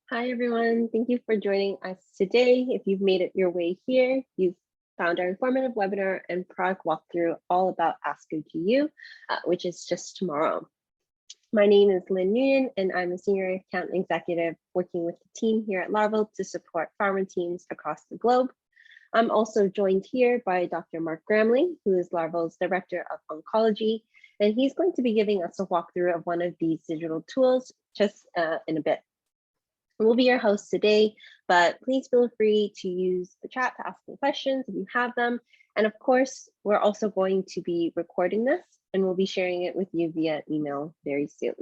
Hi, everyone. Thank you for joining us today. If you've made it your way here, you've found our informative webinar and product walkthrough all about ASCO GU, which is just tomorrow. My name is Lynn Nguyen, and I'm a senior account executive working with the team here at LARVOL to support pharma teams across the globe. I'm also joined here by Dr. Mark Gramley, who is LARVOL's Director of Oncology, and he's going to be giving us a walkthrough of one of these digital tools just in a bit. We'll be your hosts today, but please feel free to use the chat to ask me questions if you have them. And of course, we're also going to be recording this and we'll be sharing it with you via email very soon.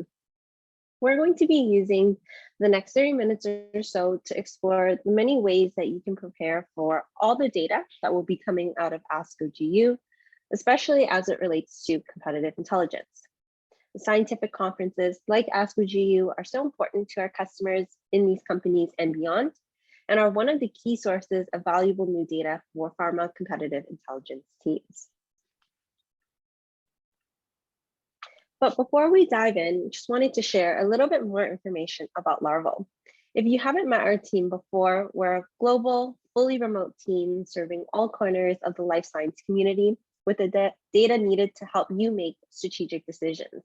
We're going to be using the next 30 minutes or so to explore the many ways that you can prepare for all the data that will be coming out of ASCO GU, especially as it relates to competitive intelligence. Scientific conferences like ASCO GU are so important to our customers in these companies and beyond, and are one of the key sources of valuable new data for pharma competitive intelligence teams. But before we dive in, just wanted to share a little bit more information about LARVOL. If you haven't met our team before, we're a global, fully remote team serving all corners of the life science community with the data needed to help you make strategic decisions.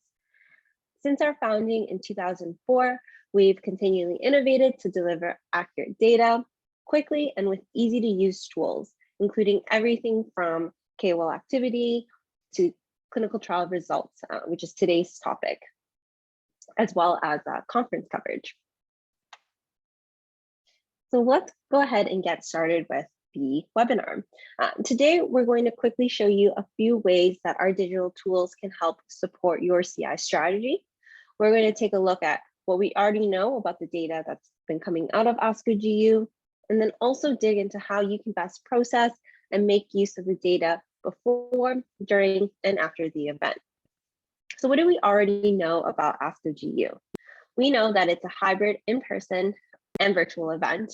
Since our founding in 2004, we've continually innovated to deliver accurate data quickly and with easy to use tools, including everything from KOL activity to clinical trial results, which is today's topic, as well as conference coverage. So let's go ahead and get started with the webinar. Today, we're going to quickly show you a few ways that our digital tools can help support your CI strategy. We're going to take a look at what we already know about the data that's been coming out of ASCO GU, and then also dig into how you can best process and make use of the data before, during, and after the event. So what do we already know about ASCO GU? We know that it's a hybrid in-person and virtual event.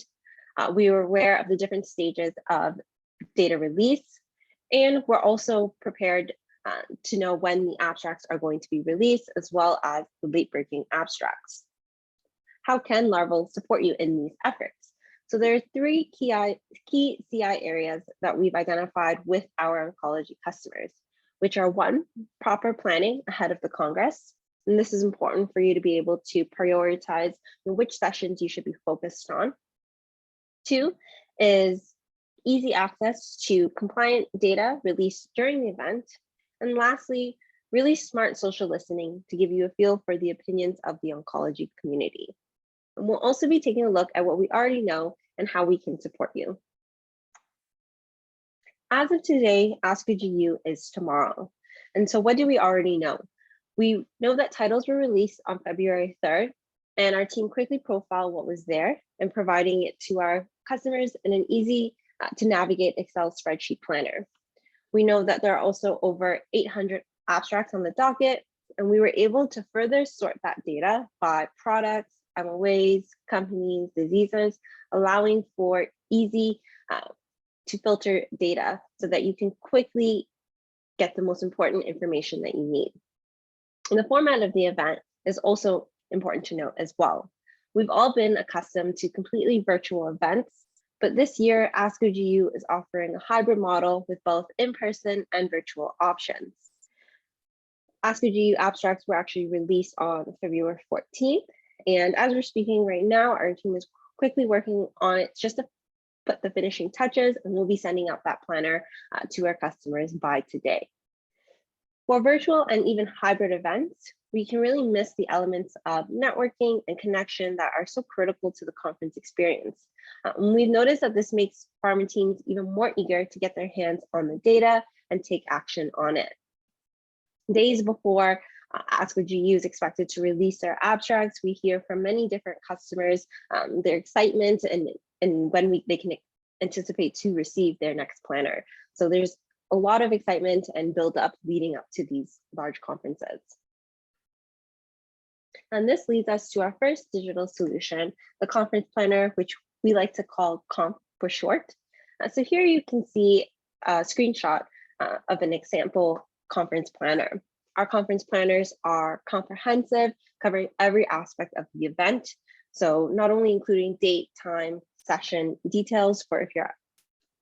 We were aware of the different stages of data release, and we're also prepared to know when the abstracts are going to be released, as well as the late-breaking abstracts. How can LARVOL support you in these efforts? So there are three key CI areas that we've identified with our oncology customers, which are one, proper planning ahead of the Congress. And this is important for you to be able to prioritize which sessions you should be focused on. Two is easy access to compliant data released during the event. And lastly, really smart social listening to give you a feel for the opinions of the oncology community. And we'll also be taking a look at what we already know and how we can support you. As of today, ASCO GU is tomorrow. And so what do we already know? We know that titles were released on February 3rd, and our team quickly profiled what was there and providing it to our customers in an easy to navigate Excel spreadsheet planner. We know that there are also over 800 abstracts on the docket, and we were able to further sort that data by products, MOAs, companies, diseases, allowing for easy to filter data so that you can quickly get the most important information that you need. And the format of the event is also important to note as well. We've all been accustomed to completely virtual events, but this year, ASCO GU is offering a hybrid model with both in-person and virtual options. ASCO GU abstracts were actually released on February 14th. And as we're speaking right now, our team is quickly working on it just to put the finishing touches, and we'll be sending out that planner to our customers by today. For virtual and even hybrid events, we can really miss the elements of networking and connection that are so critical to the conference experience. We've noticed that this makes pharma teams even more eager to get their hands on the data and take action on it. Days before ASCO GU is expected to release their abstracts, we hear from many different customers their excitement and when they can anticipate to receive their next planner. So there's a lot of excitement and build up leading up to these large conferences. And this leads us to our first digital solution, the conference planner, which we like to call COMP for short. So here you can see a screenshot of an example conference planner. Our conference planners are comprehensive, covering every aspect of the event. So not only including date, time, session details for if you're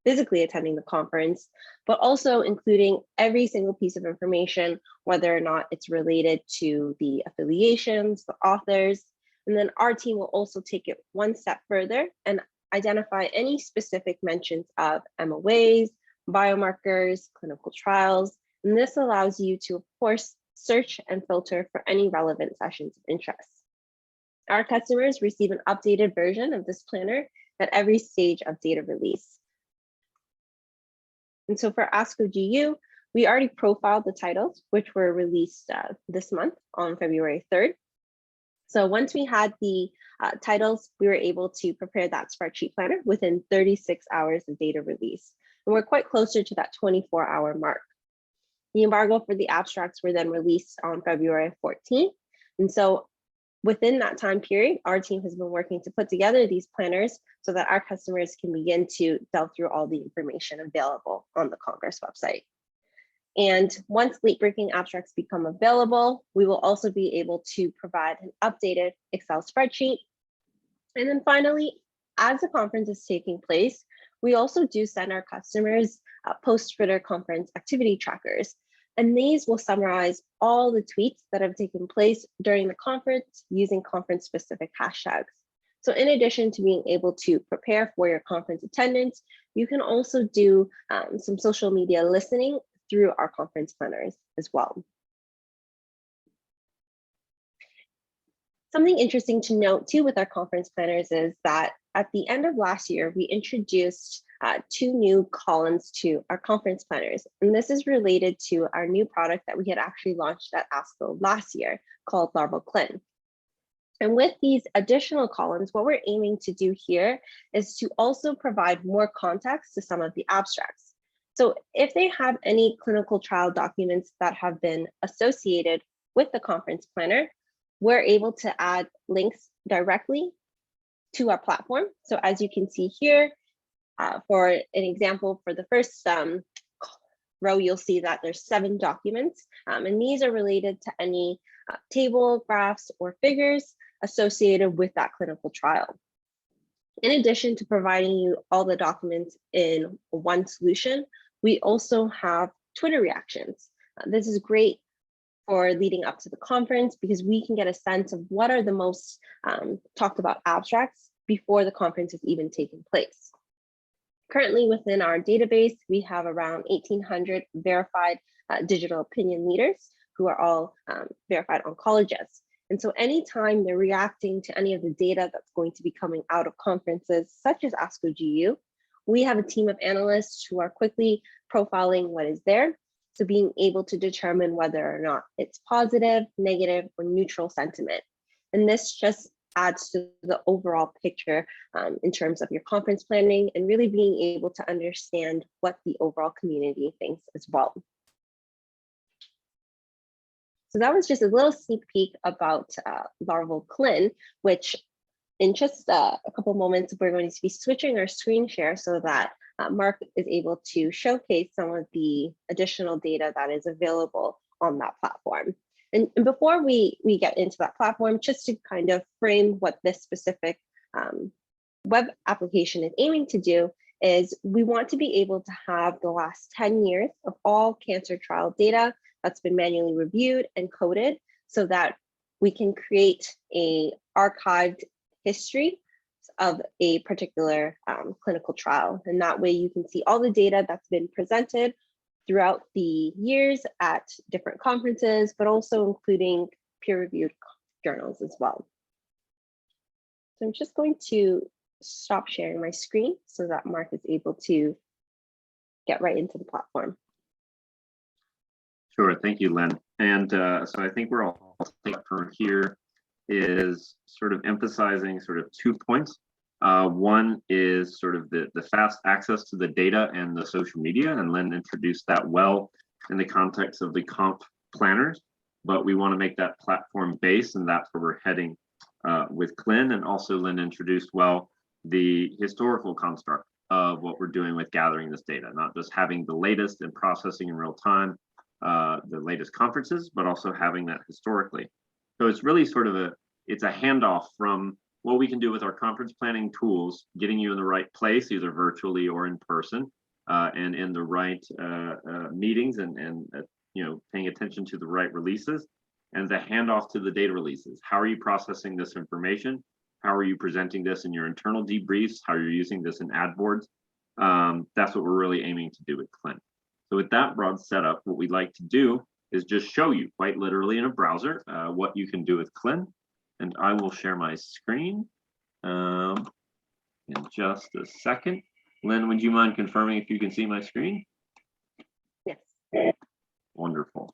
physically attending the conference, but also including every single piece of information, whether or not it's related to the affiliations, the authors. And then our team will also take it one step further and identify any specific mentions of MOAs, biomarkers, clinical trials. And this allows you to, of course, search and filter for any relevant sessions of interest. Our customers receive an updated version of this planner at every stage of data release. And so for ASCO GU, we already profiled the titles, which were released this month on February 3rd. So once we had the titles, we were able to prepare that spreadsheet planner within 36 hours of data release. And we're quite closer to that 24-hour mark. The embargo for the abstracts were then released on February 14th. And so within that time period, our team has been working to put together these planners so that our customers can begin to delve through all the information available on the Congress website. And once late-breaking abstracts become available, we will also be able to provide an updated Excel spreadsheet. And then finally, as the conference is taking place, we also do send our customers post-Twitter conference activity trackers. And these will summarize all the tweets that have taken place during the conference using conference-specific hashtags. So in addition to being able to prepare for your conference attendance, you can also do some social media listening through our conference planners as well. Something interesting to note too with our conference planners is that at the end of last year, we introduced 2 new columns to our conference planners. And this is related to our new product that we had actually launched at ASCO last year called LARVOL Clin. And with these additional columns, what we're aiming to do here is to also provide more context to some of the abstracts. So if they have any clinical trial documents that have been associated with the conference planner, we're able to add links directly to our platform. So as you can see here, for an example, for the first row, you'll see that there's 7 documents, and these are related to any table, graphs, or figures associated with that clinical trial. In addition to providing you all the documents in one solution, we also have Twitter reactions. This is great for leading up to the conference because we can get a sense of what are the most talked about abstracts before the conference has even taken place. Currently within our database, we have around 1,800 verified digital opinion leaders who are all verified oncologists. And so anytime they're reacting to any of the data that's going to be coming out of conferences such as ASCO GU, we have a team of analysts who are quickly profiling what is there. So being able to determine whether or not it's positive, negative, or neutral sentiment. And this just adds to the overall picture in terms of your conference planning and really being able to understand what the overall community thinks as well. So that was just a little sneak peek about LARVOL Clin, which in just a couple moments, we're going to be switching our screen share so that Mark is able to showcase some of the additional data that is available on that platform. And before we get into that platform, just to kind of frame what this specific web application is aiming to do is we want to be able to have the last 10 years of all cancer trial data that's been manually reviewed and coded so that we can create a archived history of a particular clinical trial. And that way you can see all the data that's been presented throughout the years at different conferences, but also including peer-reviewed journals as well. So I'm just going to stop sharing my screen so that Mark is able to get right into the platform. Sure, thank you, Lynn. And so I think we're all from here is sort of emphasizing sort of 2 points. One is sort of the fast access to the data and the social media, and Lynn introduced that well in the context of the comp planners, but we want to make that platform based, and that's where we're heading with Clin. And also Lynn introduced well the historical construct of what we're doing with gathering this data, not just having the latest and processing in real time, the latest conferences, but also having that historically. So it's really sort of it's a handoff from what we can do with our conference planning tools, getting you in the right place, either virtually or in person, and in the right meetings, and paying attention to the right releases, and the handoff to the data releases. How are you processing this information? How are you presenting this in your internal debriefs? How are you using this in ad boards? That's what we're really aiming to do with Clin. So with that broad setup, what we'd like to do is just show you quite literally in a browser what you can do with Clin. And I will share my screen in just a second. Lynn, would you mind confirming if you can see my screen? Yes. Wonderful.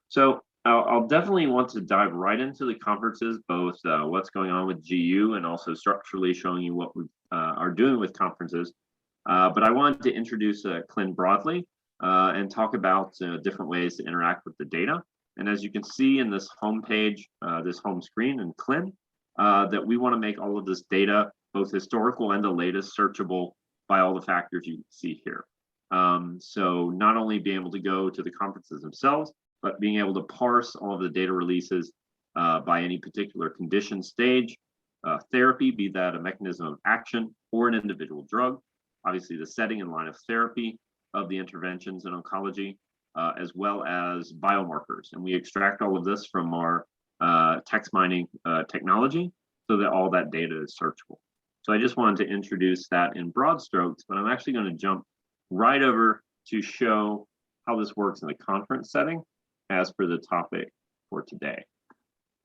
So I'll definitely want to dive right into the conferences, both what's going on with GU and also structurally showing you what we are doing with conferences. But I wanted to introduce Clin broadly and talk about different ways to interact with the data. And as you can see in this home page, this home screen in Clin, that we want to make all of this data, both historical and the latest, searchable by all the factors you see here. So not only being able to go to the conferences themselves, but being able to parse all of the data releases by any particular condition stage, therapy, be that a mechanism of action or an individual drug, obviously the setting and line of therapy of the interventions in oncology, as well as biomarkers. And we extract all of this from our text mining technology so that all that data is searchable. So I just wanted to introduce that in broad strokes, but I'm actually going to jump right over to show how this works in the conference setting as per the topic for today.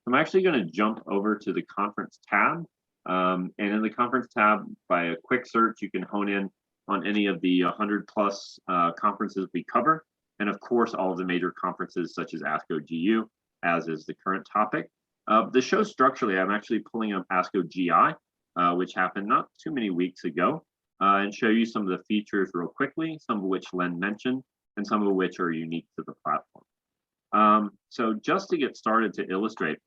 I'm actually going to jump over to the conference tab. And in the conference tab, by a quick search, you can hone in on any of the 100+ conferences we cover. And of course, all of the major conferences such as ASCO GU, as is the current topic. The show structurally, I'm actually pulling up ASCO GI, which happened not too many weeks ago, and show you some of the features real quickly, some of which Len mentioned, and some of which are unique to the platform. So just to get started to illustrate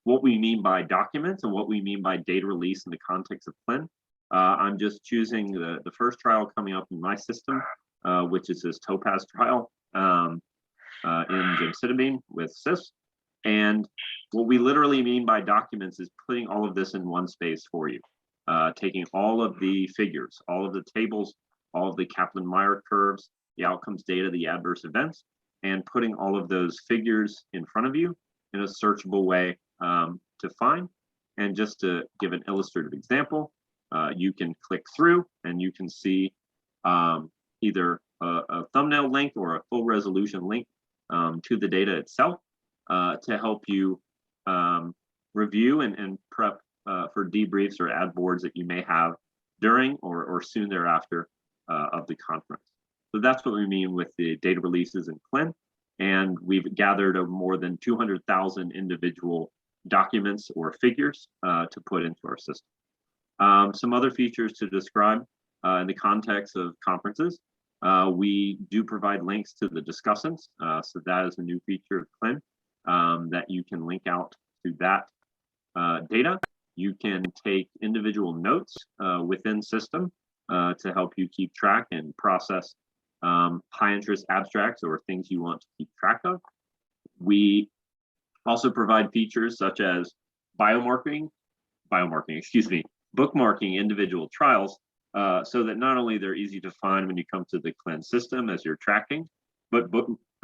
what we mean by documents and what we mean by data release in the context of Clin, I'm just choosing the first trial coming up in my system, which is this Topaz trial in gemcitabine with CIS. And what we literally mean by documents is putting all of this in one space for you, taking all of the figures, all of the tables, all of the Kaplan Meier curves, the outcomes data, the adverse events, and putting all of those figures in front of you in a searchable way to find. And just to give an illustrative example, you can click through and you can see either a thumbnail link or a full resolution link to the data itself to help you review and prep for debriefs or ad boards that you may have during or soon thereafter of the conference. So that's what we mean with the data releases in Clin. And we've gathered more than 200,000 individual documents or figures to put into our system. Some other features to describe in the context of conferences. We do provide links to the discussants. So that is a new feature of Clin that you can link out to that data. You can take individual notes within system to help you keep track and process high interest abstracts or things you want to keep track of. We also provide features such as bookmarking individual trials so that not only they're easy to find when you come to the Clin system as you're tracking, but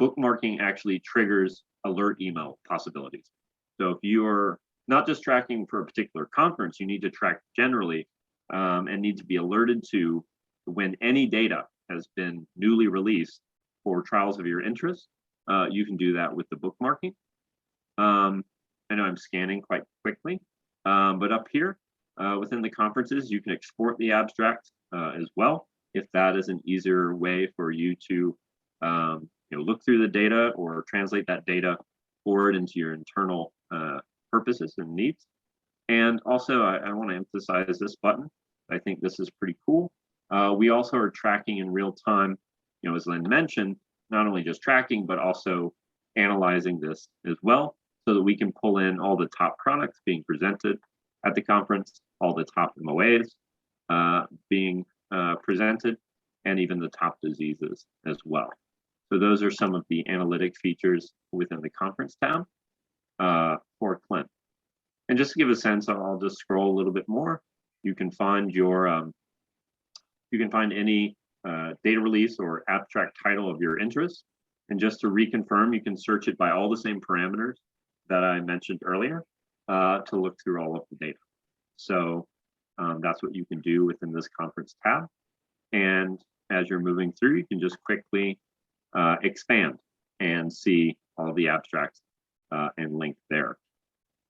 bookmarking actually triggers alert email possibilities. So if you're not just tracking for a particular conference, you need to track generally and need to be alerted to when any data has been newly released for trials of your interest. You can do that with the bookmarking. I know I'm scanning quite quickly, but up here within the conferences, you can export the abstract as well, if that is an easier way for you to look through the data or translate that data forward into your internal purposes and needs. And also, I want to emphasize this button. I think this is pretty cool. We also are tracking in real time, as Lynn mentioned, not only just tracking, but also analyzing this as well, so that we can pull in all the top products being presented at the conference, all the top MOAs being presented, and even the top diseases as well. So those are some of the analytic features within the conference tab for Clin. And just to give a sense, I'll just scroll a little bit more. You can find your, you can find any data release or abstract title of your interest. And just to reconfirm, you can search it by all the same parameters that I mentioned earlier to look through all of the data. So that's what you can do within this conference tab. And as you're moving through, you can just quickly expand and see all the abstracts and link there.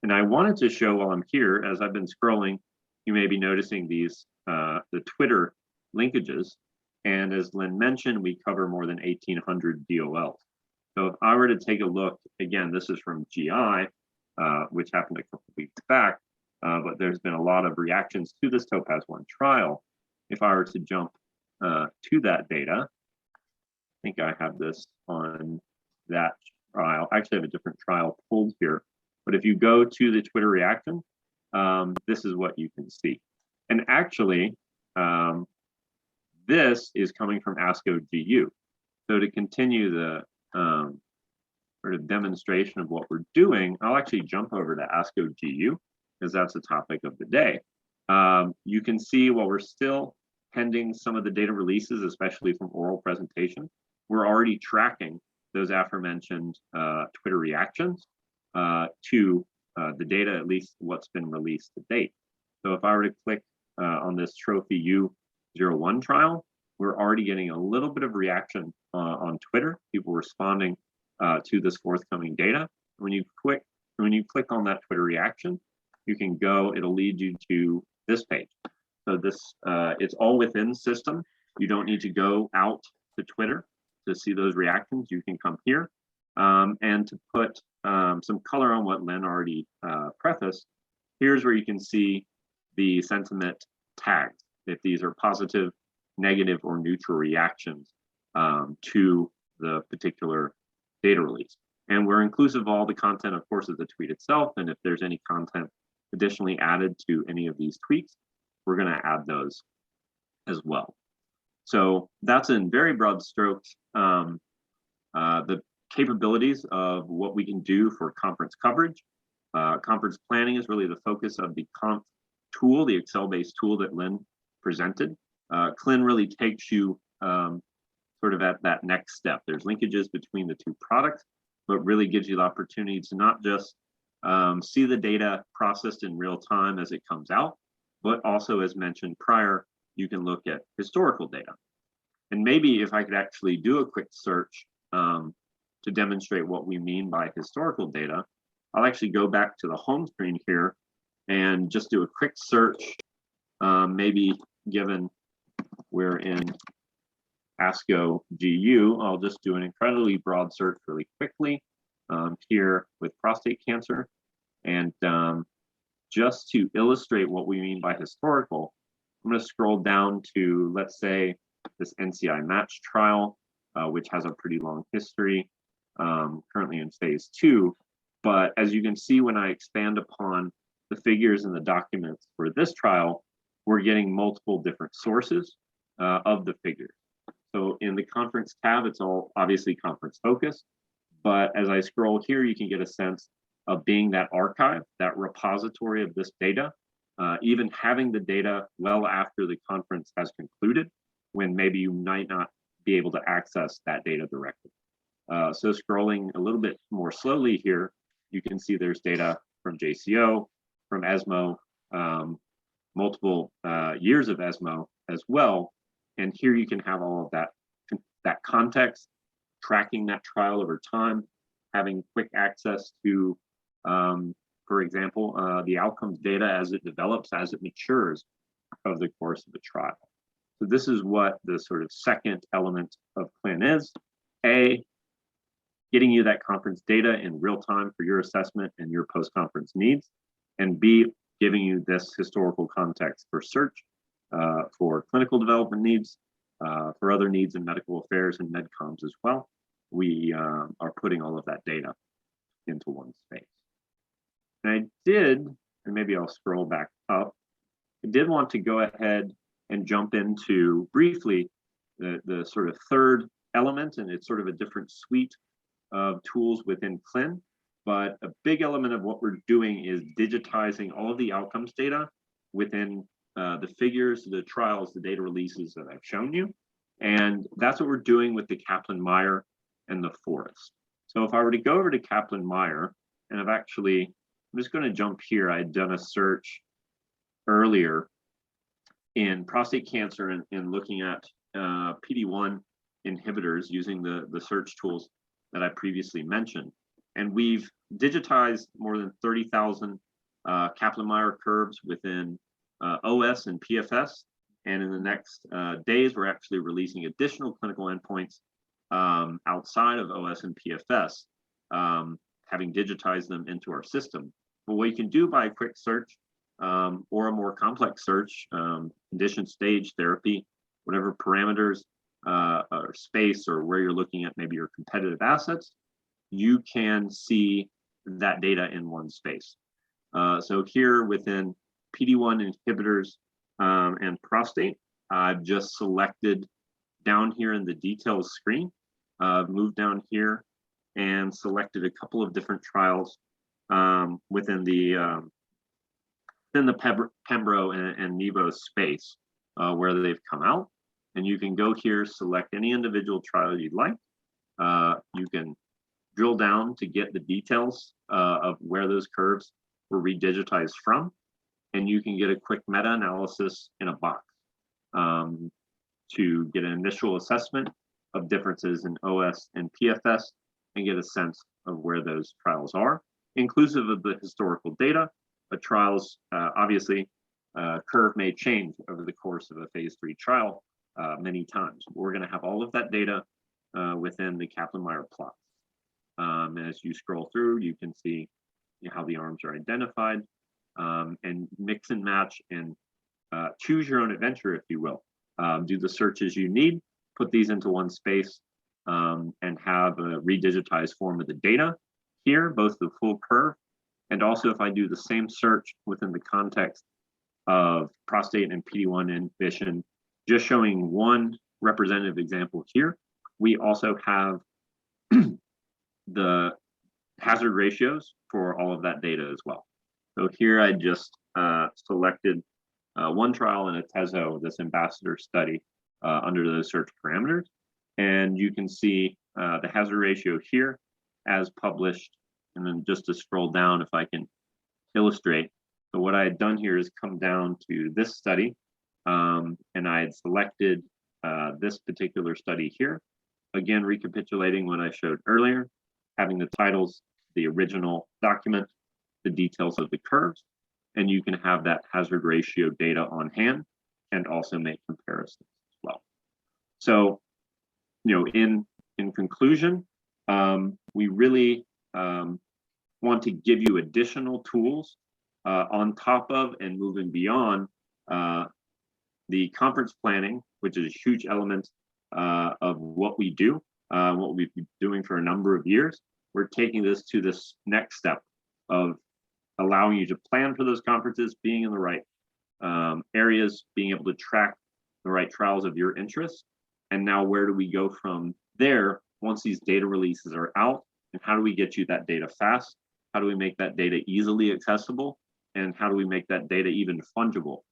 And I wanted to show while I'm here, as I've been scrolling, you may be noticing these, the Twitter linkages. And as Lynn mentioned, we cover more than 1,800 DOLs. So if I were to take a look, again, this is from GI, which happened a couple of weeks back, but there's been a lot of reactions to this Topaz-1 trial. If I were to jump to that data, I think I have this on that trial. I actually have a different trial pulled here. But if you go to the Twitter reaction, this is what you can see. And actually, this is coming from ASCO GU. So to continue the sort of demonstration of what we're doing, I'll actually jump over to ASCO GU because that's the topic of the day. You can see while we're still pending some of the data releases, especially from oral presentation, we're already tracking those aforementioned Twitter reactions to the data, at least what's been released to date. So if I were to click on this Trophy U01 trial, we're already getting a little bit of reaction on Twitter, people responding to this forthcoming data. When you click on that Twitter reaction, you can go, it'll lead you to this page. So this, it's all within system. You don't need to go out to Twitter to see those reactions. You can come here and to put some color on what Lynn already prefaced. Here's where you can see the sentiment tags, if these are positive, negative, or neutral reactions to the particular data release. And we're inclusive of all the content, of course, of the tweet itself. And if there's any content additionally added to any of these tweets, we're going to add those as well. So that's in very broad strokes the capabilities of what we can do for conference coverage. Conference planning is really the focus of the conf tool, the Excel-based tool that Lynn presented. CLIN really takes you sort of at that next step. There's linkages between the two products, but really gives you the opportunity to not just see the data processed in real time as it comes out, but also, as mentioned prior, you can look at historical data. And maybe if I could actually do a quick search to demonstrate what we mean by historical data, I'll actually go back to the home screen here and just do a quick search, maybe given we're in ASCO GU, I'll just do an incredibly broad search really quickly here with prostate cancer. And just to illustrate what we mean by historical, I'm going to scroll down to, let's say, this NCI match trial, which has a pretty long history, currently in phase 2. But as you can see, when I expand upon the figures in the documents for this trial, we're getting multiple different sources of the figures. So in the conference tab, it's all obviously conference focused. But as I scroll here, you can get a sense of being that archive, that repository of this data, even having the data well after the conference has concluded, when maybe you might not be able to access that data directly. So scrolling a little bit more slowly here, you can see there's data from JCO, from ESMO, multiple years of ESMO as well. And here you can have all of that context, tracking that trial over time, having quick access to, for example, the outcomes data as it develops, as it matures over the course of the trial. So this is what the sort of second element of CLIN is. A, getting you that conference data in real time for your assessment and your post-conference needs. And B, giving you this historical context for search, for clinical development needs, for other needs in medical affairs and medcoms as well. We are putting all of that data into one space. And I did, and maybe I'll scroll back up, I did want to go ahead and jump into briefly the sort of third element, and it's sort of a different suite of tools within CLIN, but a big element of what we're doing is digitizing all of the outcomes data within the figures, the trials, the data releases that I've shown you. And that's what we're doing with the Kaplan Meier and the forest. So if I were to go over to Kaplan Meier, and I'm just going to jump here. I had done a search earlier in prostate cancer and looking at PD-1 inhibitors using the search tools that I previously mentioned. And we've digitized more than 30,000 Kaplan Meier curves within OS and PFS. And in the next days, we're actually releasing additional clinical endpoints outside of OS and PFS, having digitized them into our system. But what you can do by a quick search or a more complex search, condition, stage, therapy, whatever parameters or space or where you're looking at maybe your competitive assets, you can see that data in one space. So here within PD-1 inhibitors and prostate, I've just selected down here in the details screen, moved down here and selected a couple of different trials within the Pembro and Nivo space where they've come out. And you can go here, select any individual trial you'd like. You can drill down to get the details of where those curves were redigitized from. And you can get a quick meta-analysis in a box to get an initial assessment of differences in OS and PFS and get a sense of where those trials are, inclusive of the historical data. But trials, obviously, curve may change over the course of a phase 3 trial many times. We're going to have all of that data within the Kaplan Meier plots. And as you scroll through, you can see how the arms are identified and mix and match and choose your own adventure, if you will. Do the searches you need, put these into one space, and have a redigitized form of the data here, both the full curve, and also if I do the same search within the context of prostate and PD-1 inhibition, just showing one representative example here, we also have the hazard ratios for all of that data as well. So here I just selected one trial in Atezo, this ambassador study under those search parameters. And you can see the hazard ratio here as published. And then just to scroll down, if I can illustrate. So what I had done here is come down to this study, and I had selected this particular study here. Again, recapitulating what I showed earlier, having the titles, the original document, the details of the curves, and you can have that hazard ratio data on hand and also make comparisons as well. So, in conclusion, we really want to give you additional tools on top of and moving beyond the conference planning, which is a huge element of what we do, what we've been doing for a number of years. We're taking this to this next step of allowing you to plan for those conferences, being in the right areas, being able to track the right trials of your interest. And now where do we go from there once these data releases are out? And how do we get you that data fast? How do we make that data easily accessible? And how do we make that data even fungible,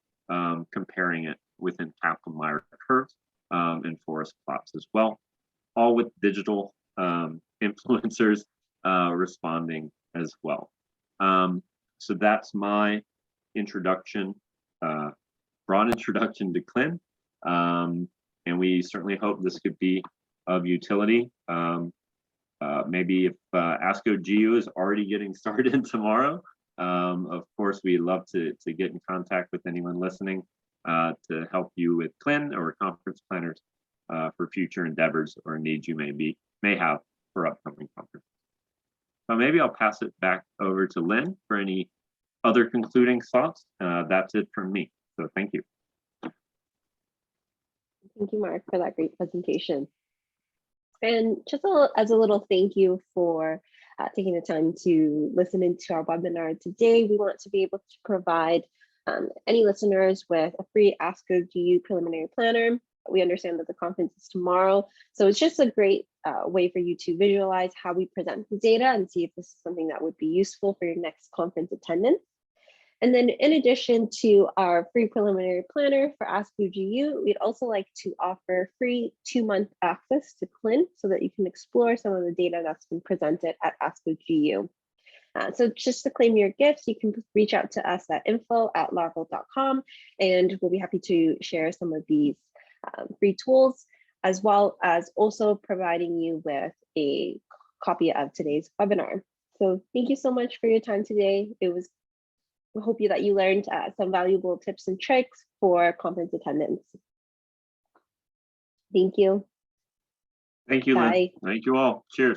comparing it within Kaplan Meier curves and forest plots as well, all with digital influencers responding as well. So that's my introduction, broad introduction to CLIN. And we certainly hope this could be of utility. Maybe if ASCO GU is already getting started tomorrow, of course, we'd love to get in contact with anyone listening to help you with CLIN or conference planners for future endeavors or needs you may have for upcoming conferences. So maybe I'll pass it back over to Lynn for any other concluding thoughts. That's it from me. So thank you. Thank you, Mark, for that great presentation. And just as a little thank you for taking the time to listen into our webinar today, we want to be able to provide any listeners with a free ASCO GU preliminary planner. We understand that the conference is tomorrow, so it's just a great way for you to visualize how we present the data and see if this is something that would be useful for your next conference attendance. And then in addition to our free preliminary planner for ASCO GU, we'd also like to offer free 2-month access to CLIN so that you can explore some of the data that's been presented at ASCO GU. So just to claim your gifts, you can reach out to us at info@larvol.com, and we'll be happy to share some of these free tools, as well as also providing you with a copy of today's webinar. So thank you so much for your time today. We hope that you learned some valuable tips and tricks for conference attendance. Thank you. Thank you, Lynn. Bye. Thank you all. Cheers.